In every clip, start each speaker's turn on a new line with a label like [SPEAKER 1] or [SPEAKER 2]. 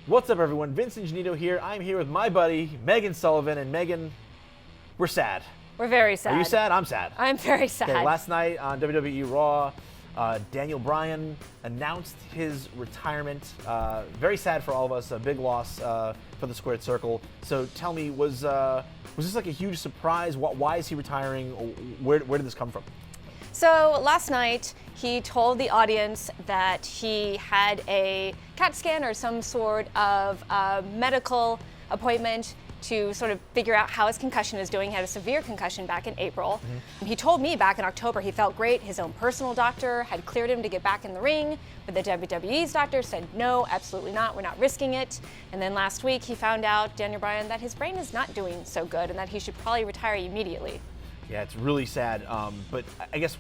[SPEAKER 1] What's up, everyone? Vince Ingenito here. I'm here with my buddy, Megan Sullivan. And Megan, we're sad.
[SPEAKER 2] We're very sad.
[SPEAKER 1] Are you sad? I'm sad.
[SPEAKER 2] I'm very sad.
[SPEAKER 1] Okay, last night on WWE Raw, Daniel Bryan announced his retirement. Very sad for all of us. A big loss for the Squared Circle. So tell me, was this like a huge surprise? Why is he retiring? Where did this come from?
[SPEAKER 2] So last night, he told the audience that he had a CAT scan or some sort of medical appointment to sort of figure out how his concussion is doing. He had a severe concussion back in April. Mm-hmm. He told me back in October he felt great. His own personal doctor had cleared him to get back in the ring, but the WWE's doctor said, no, absolutely not, we're not risking it. And then last week he found out, Daniel Bryan, that his brain is not doing so good and that he should probably retire immediately.
[SPEAKER 1] Yeah, it's really sad, but I guess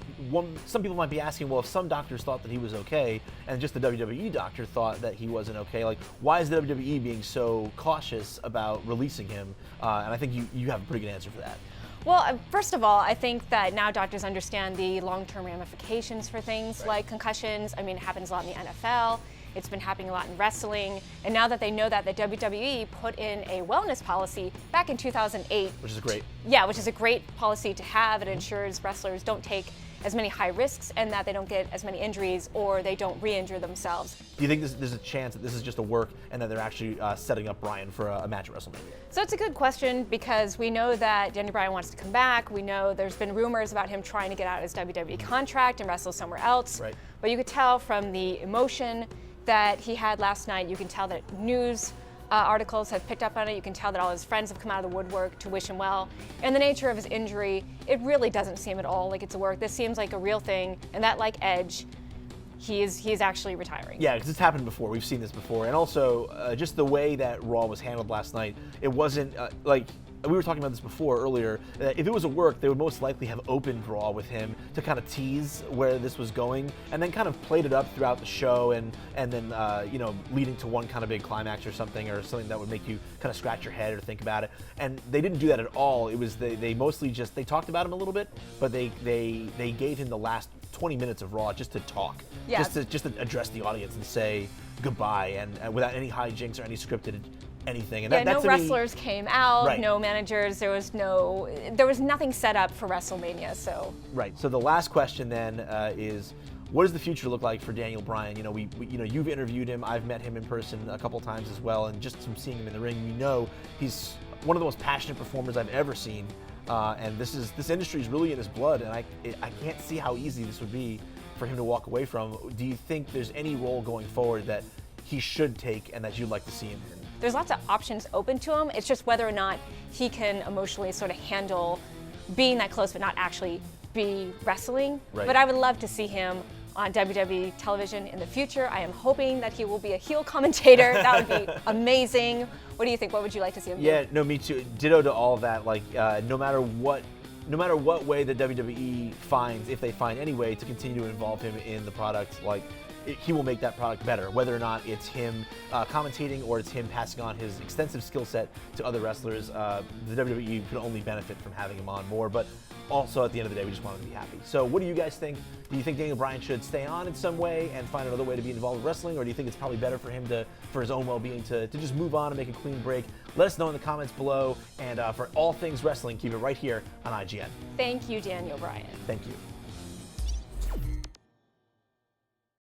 [SPEAKER 1] some people might be asking, well, if some doctors thought that he was okay, and just the WWE doctor thought that he wasn't okay, like, why is the WWE being so cautious about releasing him? And I think you have a pretty good answer for that.
[SPEAKER 2] Well, first of all, I think that now doctors understand the long-term ramifications for things like concussions. I mean, it happens a lot in the NFL. It's been happening a lot in wrestling. And now that they know that, the WWE put in a wellness policy back in 2008.
[SPEAKER 1] Which is great.
[SPEAKER 2] Yeah, which is a great policy to have. It ensures wrestlers don't take as many high risks and that they don't get as many injuries or they don't re-injure themselves.
[SPEAKER 1] Do you think there's a chance that this is just a work and that they're actually setting up Bryan for a match at WrestleMania?
[SPEAKER 2] So it's a good question because we know that Daniel Bryan wants to come back. We know there's been rumors about him trying to get out of his WWE contract and wrestle somewhere else.
[SPEAKER 1] Right.
[SPEAKER 2] But you could tell from the emotion that he had last night. You can tell that news articles have picked up on it. You can tell that all his friends have come out of the woodwork to wish him well. And the nature of his injury, it really doesn't seem at all like it's a work. This seems like a real thing, and that, like Edge, he is actually retiring.
[SPEAKER 1] Yeah, because it's happened before. We've seen this before. And also, just the way that Raw was handled last night, it wasn't like, we were talking about this before earlier, if it was a work, they would most likely have opened Raw with him to kind of tease where this was going, and then kind of played it up throughout the show, and then leading to one kind of big climax or something that would make you kind of scratch your head or think about it. And they didn't do that at all. It was they mostly just, they talked about him a little bit, but they gave him the last 20 minutes of Raw just to talk,
[SPEAKER 2] yeah.
[SPEAKER 1] just to address the audience and say goodbye, and without any hijinks or any scripted anything. And
[SPEAKER 2] yeah, no wrestlers came out, right. No managers, there was nothing set up for WrestleMania, so.
[SPEAKER 1] Right, so the last question then is, what does the future look like for Daniel Bryan? You've interviewed him, I've met him in person a couple times as well, and just from seeing him in the ring, he's one of the most passionate performers I've ever seen, and this industry is really in his blood, and I can't see how easy this would be for him to walk away from. Do you think there's any role going forward that he should take and that you'd like to see him in?
[SPEAKER 2] There's lots of options open to him. It's just whether or not he can emotionally sort of handle being that close but not actually be wrestling.
[SPEAKER 1] Right.
[SPEAKER 2] But I would love to see him on WWE television in the future. I am hoping that he will be a heel commentator. That would be amazing. What do you think? What would you like to see him do?
[SPEAKER 1] Yeah, no, me too. Ditto to all of that. Like, no matter what way the WWE finds, if they find any way to continue to involve him in the product, like, he will make that product better, whether or not it's him commentating or it's him passing on his extensive skill set to other wrestlers. The WWE can only benefit from having him on more, but also at the end of the day, we just want him to be happy. So what do you guys think? Do you think Daniel Bryan should stay on in some way and find another way to be involved with wrestling, or do you think it's probably better for him for his own well-being to just move on and make a clean break? Let us know in the comments below, and for all things wrestling, keep it right here on IGN.
[SPEAKER 2] Thank you, Daniel Bryan.
[SPEAKER 1] Thank you.